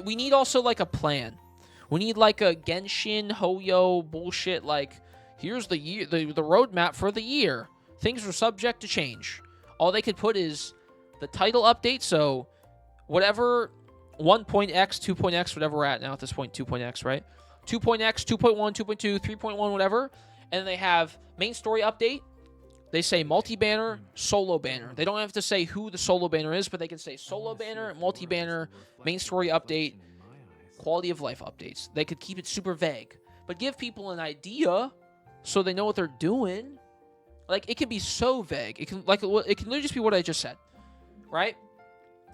We need also like a plan. We need like a Genshin Hoyo bullshit. Like, here's the year, the roadmap for the year. Things are subject to change. All they could put is the title update. So whatever 1.x, 2.x, whatever we're at now at this point, 2.x, right? 2.x, 2.1, 2.2, 3.1, whatever. And then they have main story update. They say multi-banner, solo banner. They don't have to say who the solo banner is, but they can say solo banner, multi-banner, main story update, quality of life updates. They could keep it super vague, but give people an idea so they know what they're doing. Like, it can be so vague. It can literally just be what I just said, right?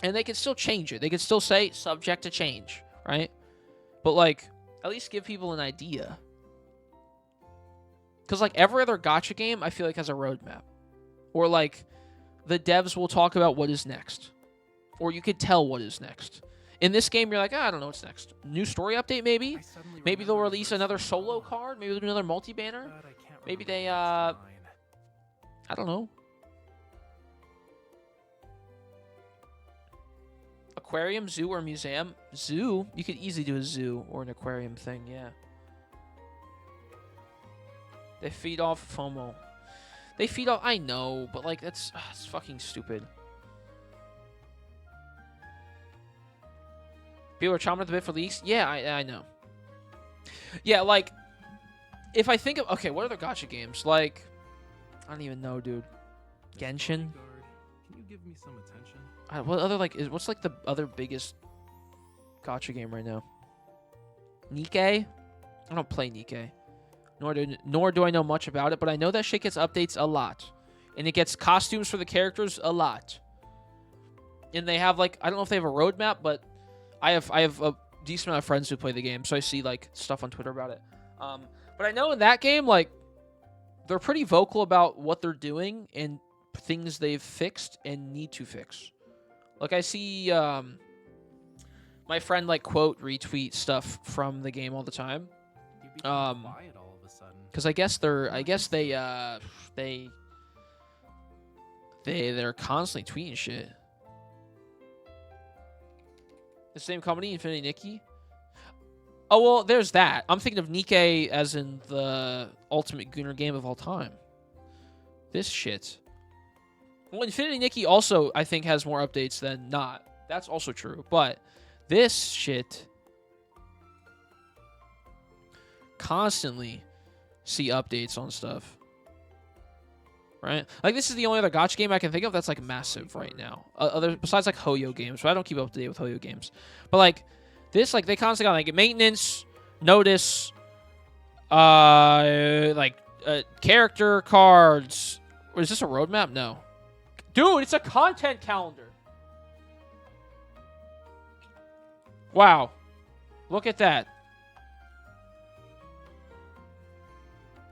And they can still change it. They can still say subject to change, right? But like, at least give people an idea. Because, like, every other gacha game, I feel like, has a roadmap. Or, like, the devs will talk about what is next. Or you could tell what is next. In this game, you're like, I don't know what's next. New story update, maybe? Maybe they'll release another solo card? Maybe they'll do another multi-banner? Maybe they, I don't know. Aquarium, zoo, or museum? Zoo? You could easily do a zoo or an aquarium thing, yeah. They feed off FOMO. They feed off... I know, but, like, that's... it's fucking stupid. People are chomping at the bit for leaks? Yeah, I know. Yeah, like... If I think of... Okay, what other gacha games? Like... I don't even know, dude. Genshin? Can you give me some attention? What other, like... What's, like, the other biggest gacha game right now? Nikkei? I don't play Nikkei. Nor do I know much about it, but I know that shit gets updates a lot. And it gets costumes for the characters a lot. And they have, like, I don't know if they have a roadmap, but I have a decent amount of friends who play the game, so I see, like, stuff on Twitter about it. But I know in that game, like, they're pretty vocal about what they're doing and things they've fixed and need to fix. Like, I see my friend, like, quote, retweet stuff from the game all the time. Because I guess they're constantly tweeting shit. The same company, Infinity Nikki. Oh well, there's that. I'm thinking of Nikkei as in the ultimate Gunner game of all time. This shit. Well, Infinity Nikki also I think has more updates than not. That's also true. But this shit constantly see updates on stuff, right? Like, this is the only other gacha game I can think of that's like massive right now. Other besides like Hoyo games, but I don't keep up to date with Hoyo games. But like this, like they constantly got like maintenance, notice, character cards. Or is this a roadmap? No, dude, it's a content calendar. Wow, look at that.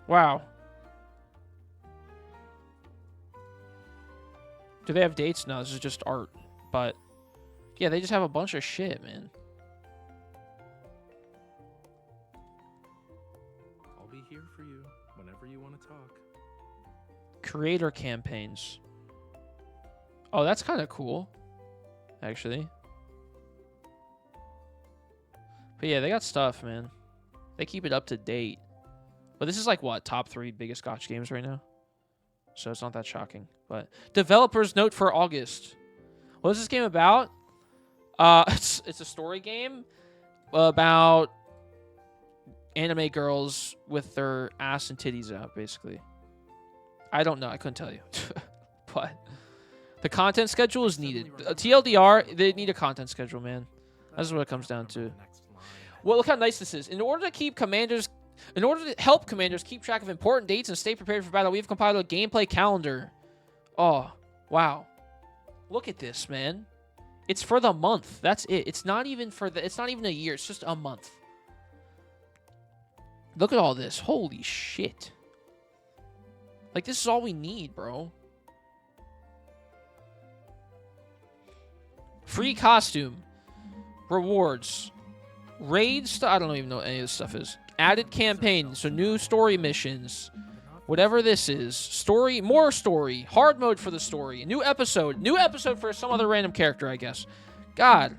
Wow. Do they have dates? No, this is just art. But, yeah, they just have a bunch of shit, man. I'll be here for you whenever you want to talk. Creator campaigns. Oh, that's kind of cool, actually. But, yeah, they got stuff, man. They keep it up to date. But this is like, what, top 3 biggest gacha games right now? So it's not that shocking. But developers note for August. What is this game about? It's a story game about anime girls with their ass and titties out, basically. I don't know. I couldn't tell you. But the content schedule is needed. TLDR, they need a content schedule, man. That's what it comes down to. Well, look how nice this is. In order to help commanders keep track of important dates and stay prepared for battle, we have compiled a gameplay calendar. Oh, wow. Look at this, man. It's for the month. That's it. It's not even a year. It's just a month. Look at all this. Holy shit. Like, this is all we need, bro. Free costume. Rewards. Raids. I don't even know what any of this stuff is. Added campaign. So new story missions. Whatever this is. Story. More story. Hard mode for the story. New episode. New episode for some other random character, I guess. God.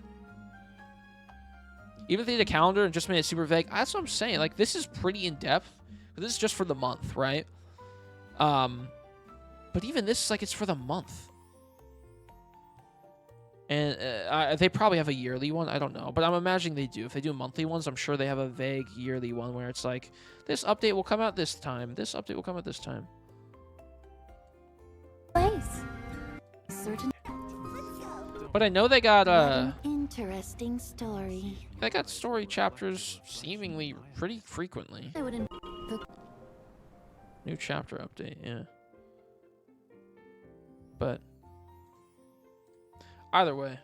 Even if they did a calendar and just made it super vague, that's what I'm saying. Like, this is pretty in-depth. This is just for the month, right? But even this is like, it's for the month. And they probably have a yearly one. I don't know. But I'm imagining they do. If they do monthly ones, I'm sure they have a vague yearly one where it's like, this update will come out this time. This update will come out this time. Place. Certain. But I know they got interesting story. they got story chapters seemingly pretty frequently. I wouldn't. New chapter update, yeah. But either way,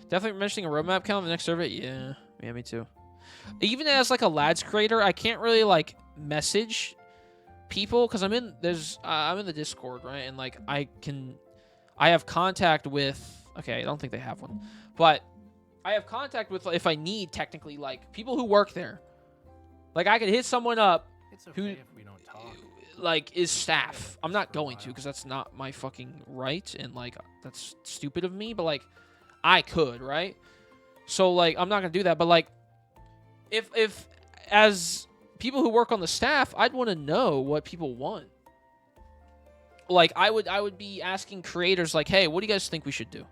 definitely mentioning a roadmap count on the next survey. Yeah, me too. Even as like a lads creator, I can't really like message people because I'm in the Discord, right? And like I have contact with. Okay, I don't think they have one, but I have contact with if I need technically like people who work there. Like I could hit someone up who if we don't talk. like is staff. I'm not going to because that's not my fucking right and like that's stupid of me. But like I could, right? So like I'm not gonna do that. But like if as people who work on the staff, I'd want to know what people want. Like I would be asking creators like, hey, what do you guys think we should do?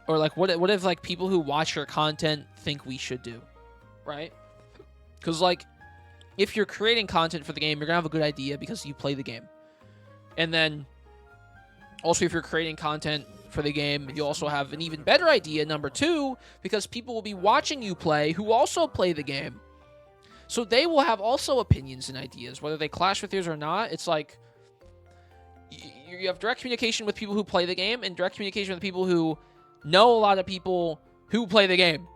Or like what if like people who watch your content think we should do, right? Because like if you're creating content for the game, you're gonna have a good idea because you play the game, and then also if you're creating content for the game, you also have an even better idea, number 2, because people will be watching you play who also play the game, so they will have also opinions and ideas, whether they clash with yours or not. It's like you have direct communication with people who play the game and direct communication with people who know a lot of people who play the game.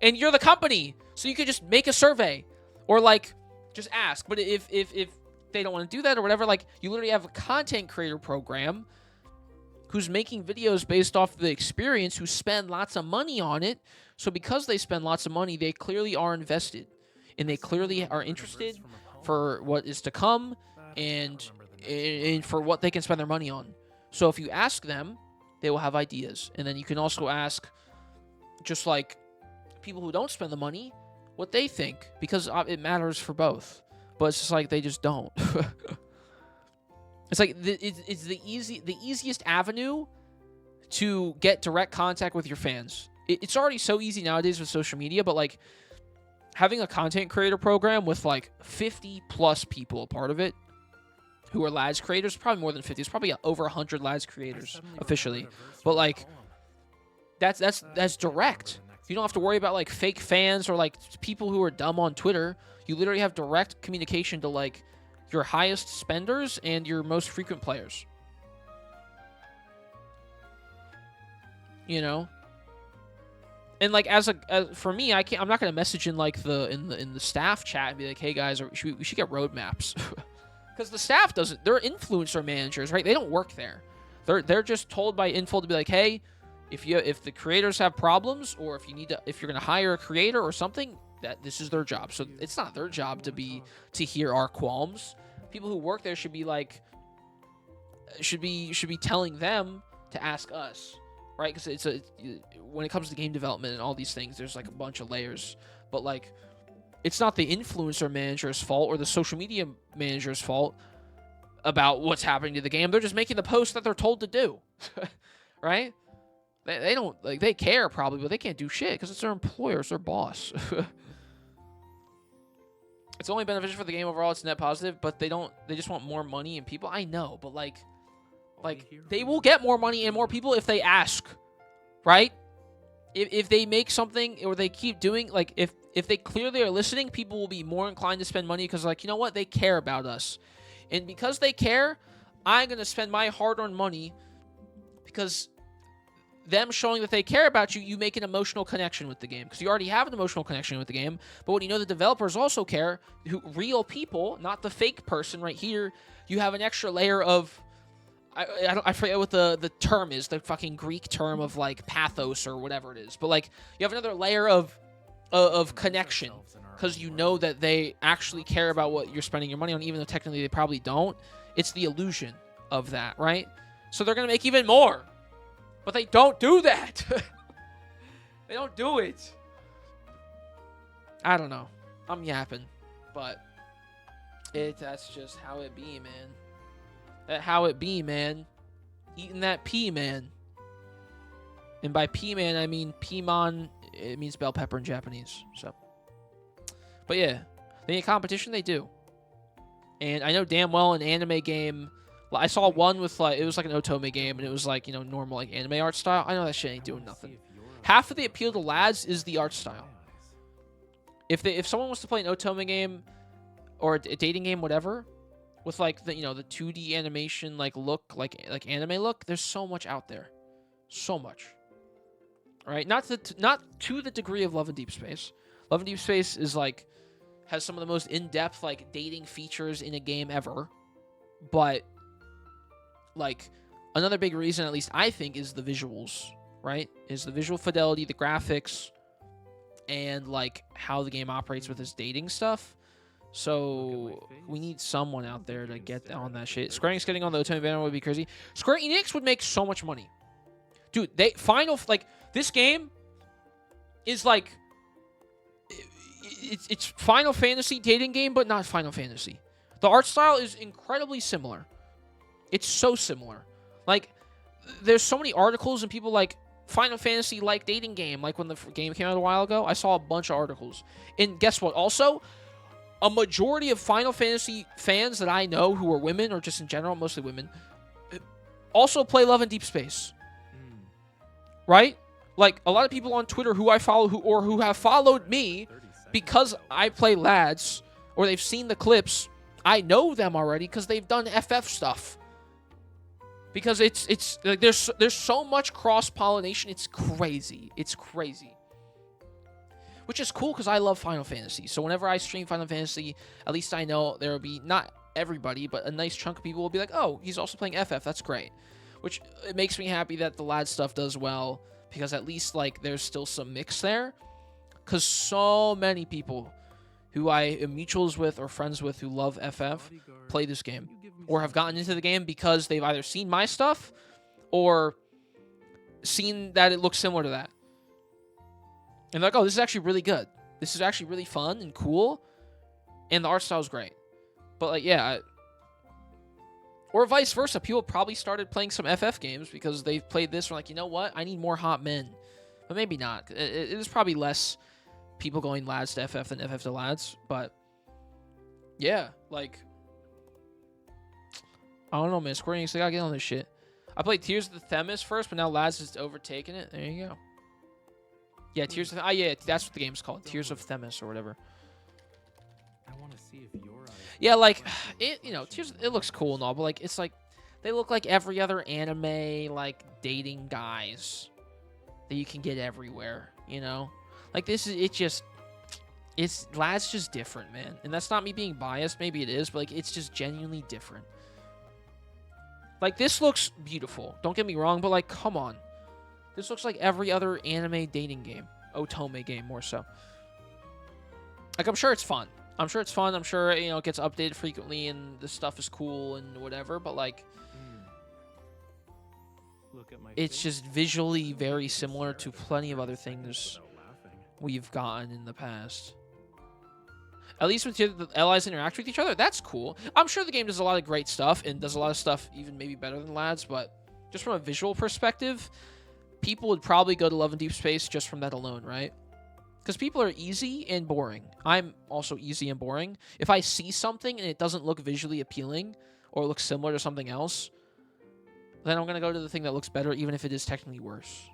And you're the company, so you could just make a survey or like just ask. But if they don't want to do that or whatever, like you literally have a content creator program who's making videos based off the experience, who spend lots of money on it. So because they spend lots of money, they clearly are invested and they clearly are interested for what is to come and for what they can spend their money on. So if you ask them, they will have ideas. And then you can also ask just like people who don't spend the money what they think, because it matters for both. But it's just like they just don't. It's like it's the easiest avenue to get direct contact with your fans. It's already so easy nowadays with social media, but like having a content creator program with like 50 plus people a part of it who are lads creators, probably more than 50. It's probably over 100 lads creators officially. But like that's direct. You don't have to worry about like fake fans or like people who are dumb on Twitter. You literally have direct communication to like your highest spenders and your most frequent players. You know? And like for me, I'm not gonna message in like in the staff chat and be like, hey guys, we should get roadmaps. Because the staff doesn't, they're influencer managers, right? They don't work there. They're just told by Infold to be like, hey, if the creators have problems, or if you're gonna hire a creator or something, that this is their job. So it's not their job to hear our qualms. People who work there should be like should be telling them to ask us, right? Because when it comes to game development and all these things, there's like a bunch of layers. But like, it's not the influencer manager's fault or the social media manager's fault about what's happening to the game. They're just making the post that they're told to do, right? They don't like, they care probably, but they can't do shit because it's their employer, it's their boss. It's only beneficial for the game overall. It's net positive, but they just want more money and people. I know, but like they will get more money and more people if they ask, right? If they make something or they keep doing, like if they clearly are listening, people will be more inclined to spend money because like, you know what? They care about us. And because they care, I'm going to spend my hard-earned money because them showing that they care about you, you make an emotional connection with the game because you already have an emotional connection with the game. But when you know the developers also care, real people, not the fake person right here, you have an extra layer of, I forget what the term is, the fucking Greek term of like pathos or whatever it is. But like you have another layer of connection because you know that they actually care about what you're spending your money on, even though technically they probably don't. It's the illusion of that, right? So they're going to make even more. But they don't do that. They don't do it. I don't know. I'm yapping, but that's just how it be, man. That how it be, man. Eating that pea, man. And by pea, man, I mean Piemon. It means bell pepper in Japanese. So, but yeah, they need competition. They do. And I know damn well an anime game. I saw one with like, it was like an otome game, and it was like, you know, normal like anime art style. I know that shit ain't doing nothing. Half of the appeal to lads is the art style. If someone wants to play an otome game or a dating game, whatever, with like the, you know, the 2D animation like look, like anime look, there's so much out there, so much. All right, not to the degree of Love and Deepspace. Love and Deepspace is like has some of the most in-depth like dating features in a game ever, but like another big reason, at least I think, is the visuals. Right, is the visual fidelity, the graphics, and like how the game operates with its dating stuff. So we need someone out there to get on that shit. Square Enix getting on the Otome banner would be crazy. Square Enix would make so much money, dude. This game is like it's Final Fantasy dating game, but not Final Fantasy. The art style is incredibly similar. It's so similar. Like there's so many articles and people like Final Fantasy like dating game, like when the game came out a while ago. I saw a bunch of articles. And guess what? Also, a majority of Final Fantasy fans that I know who are women, or just in general, mostly women, also play Love and Deepspace. Right? Like, a lot of people on Twitter who I follow who have followed me because I play lads, or they've seen the clips, I know them already because they've done FF stuff. Because it's like there's so much cross-pollination, it's crazy. It's crazy. Which is cool because I love Final Fantasy. So whenever I stream Final Fantasy, at least I know there will be, not everybody, but a nice chunk of people will be like, oh, he's also playing FF. That's great. Which it makes me happy that the lad stuff does well, because at least like there's still some mix there. Because so many people who I am mutuals with or friends with who love FF play this game, or have gotten into the game because they've either seen my stuff or seen that it looks similar to that. And they're like, oh, this is actually really good. This is actually really fun and cool. And the art style is great. But like, yeah. Or vice versa. People probably started playing some FF games because they've played this and were like, you know what? I need more hot men. But maybe not. It is probably less people going lads to FF than FF to lads. But yeah, like, I don't know, man. Square Enix, they gotta get on this shit. I played Tears of the Themis first, but now lads has overtaken it. There you go. Yeah, Tears of yeah, that's what the game's called. Tears of Themis or whatever. I want to see if your eyes Yeah, like it, you know, Tears, it looks cool and all, but like it's like they look like every other anime like dating guys that you can get everywhere, you know? Like this is it's lads just different, man. And that's not me being biased, maybe it is, but like it's just genuinely different. Like this looks beautiful. Don't get me wrong, but like come on. This looks like every other anime dating game. Otome game, more so. Like, I'm sure it's fun. I'm sure it's fun. I'm sure, you know, it gets updated frequently and the stuff is cool and whatever. But, like, look at my it's just visually very similar to plenty of other things we've gotten in the past. At least with the allies interact with each other, that's cool. I'm sure the game does a lot of great stuff and does a lot of stuff even maybe better than lads. But just from a visual perspective, people would probably go to Love and Deepspace just from that alone, right? Because people are easy and boring. I'm also easy and boring. If I see something and it doesn't look visually appealing or looks similar to something else, then I'm going to go to the thing that looks better, even if it is technically worse.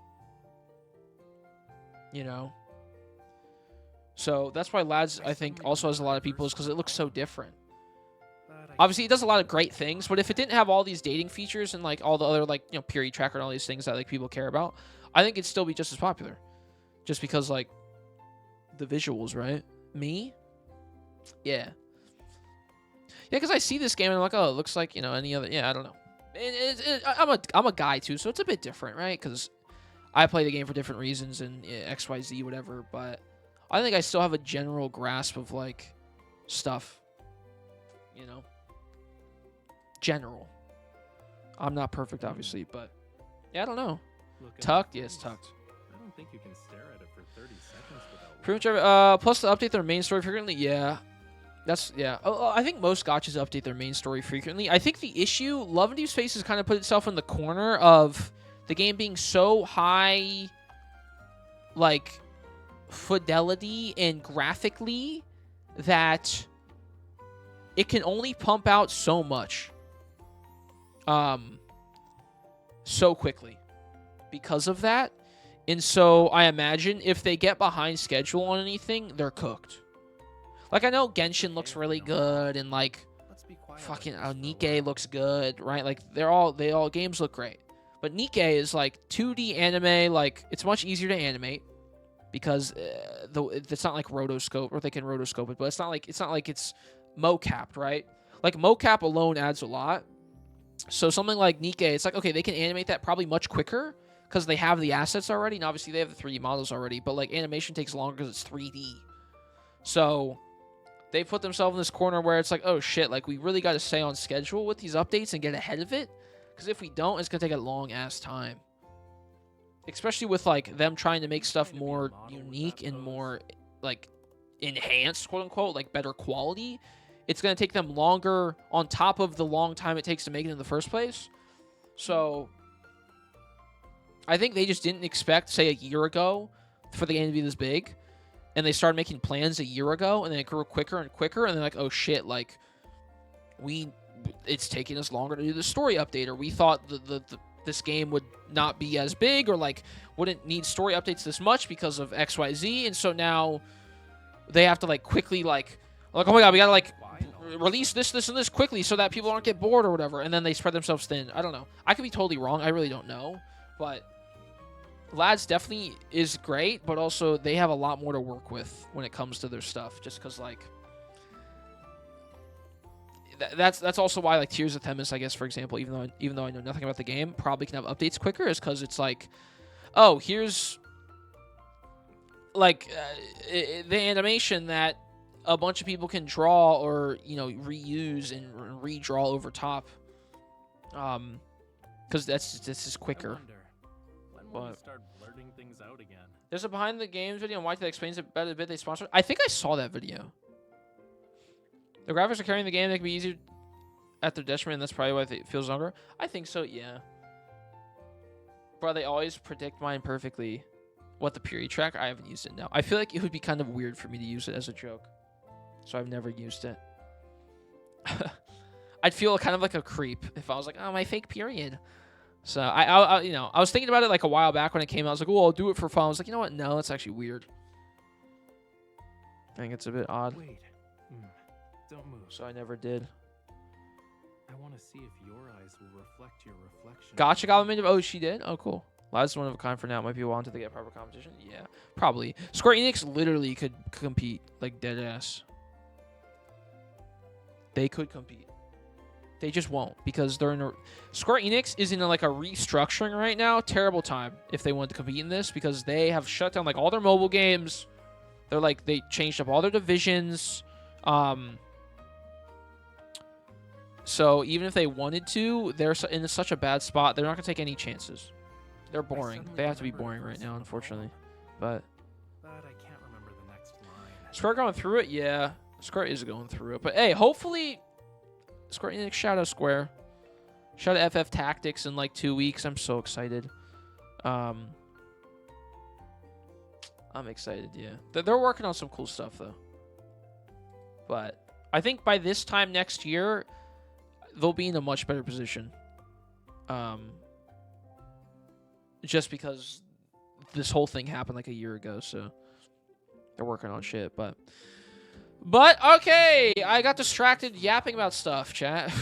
You know? So that's why lads, I think, also has a lot of people, is because it looks so different. Obviously, it does a lot of great things, but if it didn't have all these dating features and like all the other like, you know, period tracker and all these things that like people care about, I think it'd still be just as popular. Just because like the visuals, right? Me? Yeah. Yeah, because I see this game and I'm like, oh, it looks like, you know, any other. Yeah, I don't know. I'm a guy too, so it's a bit different, right? Because I play the game for different reasons and X, Y, Z, whatever. But I think I still have a general grasp of like stuff. You know, general. I'm not perfect, obviously, but yeah, I don't know. Look at Tucked? my Yes, face. tucked. I don't think you can stare at it for 30 seconds without Pretty much laughing. plus to update their main story frequently. Yeah, that's yeah. I think most gachas update their main story frequently. I think the issue, Love and Deepspace has kind of put itself in the corner of the game being so high, like fidelity and graphically, that it can only pump out so much, so quickly, because of that. And so I imagine if they get behind schedule on anything, they're cooked. Like, I know Genshin looks really good, and like Let's be quiet fucking about this for a Nikke while. looks good, right? Like they all games look great. But Nikke is like 2D anime, like it's much easier to animate because it's not like rotoscope, or they can rotoscope it, but it's not like it's mocapped, right? Like mocap alone adds a lot. So something like Nikke, it's like, okay, they can animate that probably much quicker because they have the assets already, and obviously they have the 3D models already, but like animation takes longer because it's 3D. So they put themselves in this corner where it's like, oh shit, like we really got to stay on schedule with these updates and get ahead of it, because if we don't, it's gonna take a long ass time. Especially with like them trying to make stuff more unique and more like enhanced, quote unquote, like better quality. It's gonna take them longer on top of the long time it takes to make it in the first place. So I think they just didn't expect, say, a year ago for the game to be this big. And they started making plans a year ago, and then it grew quicker and quicker, and they're like, oh shit, like it's taking us longer to do the story update, or we thought this game would not be as big, or like wouldn't need story updates this much because of XYZ, and so now they have to like quickly like oh my god, we gotta like release this and this quickly so that people aren't get bored or whatever, and then they spread themselves thin. I don't know. I could be totally wrong. I really don't know, but Lads definitely is great, but also they have a lot more to work with when it comes to their stuff, just because like that's also why like Tears of Themis, I guess, for example, even though I know nothing about the game, probably can have updates quicker, is because it's like, oh, here's like the animation that a bunch of people can draw or reuse and redraw over top, because this is quicker. When will you start blurting things out again? There's a behind the games video on YT that explains it better a bit they sponsored. I think I saw that video. The graphics are carrying the game. They can be easier at their detriment, and that's probably why it feels longer. I think so, yeah. Bro, they always predict mine perfectly. What, the period track? I haven't used it now. I feel like it would be kind of weird for me to use it as a joke. So I've never used it. I'd feel kind of like a creep if I was like, oh, my fake period. So I was thinking about it like a while back when it came out. I was like, oh, I'll do it for fun. I was like, you know what? No, that's actually weird. I think it's a bit odd. Wait. Don't move. So I never did. I want to see if your eyes will reflect your reflection. Gacha got them into. Oh, she did? Oh, cool. Last one of a kind for now. Might be a while until they get proper competition. Yeah, probably. Square Enix literally could compete, like dead ass. They could compete. They just won't, because they're in a... Square Enix is in like a restructuring right now. Terrible time if they want to compete in this, because they have shut down like all their mobile games. They're like, they changed up all their divisions. So even if they wanted to, they're in such a bad spot. They're not gonna take any chances. They're boring. They have to be boring right now, unfortunately. But I can't remember the next line. Square going through it, yeah. Square is going through it, but hey, hopefully. Square Enix, shout out Square. Shout out FF Tactics in like 2 weeks. I'm so excited. I'm excited, yeah. They're working on some cool stuff, though. But I think by this time next year, they'll be in a much better position. Just because this whole thing happened like a year ago, so they're working on shit, But okay, I got distracted yapping about stuff, chat.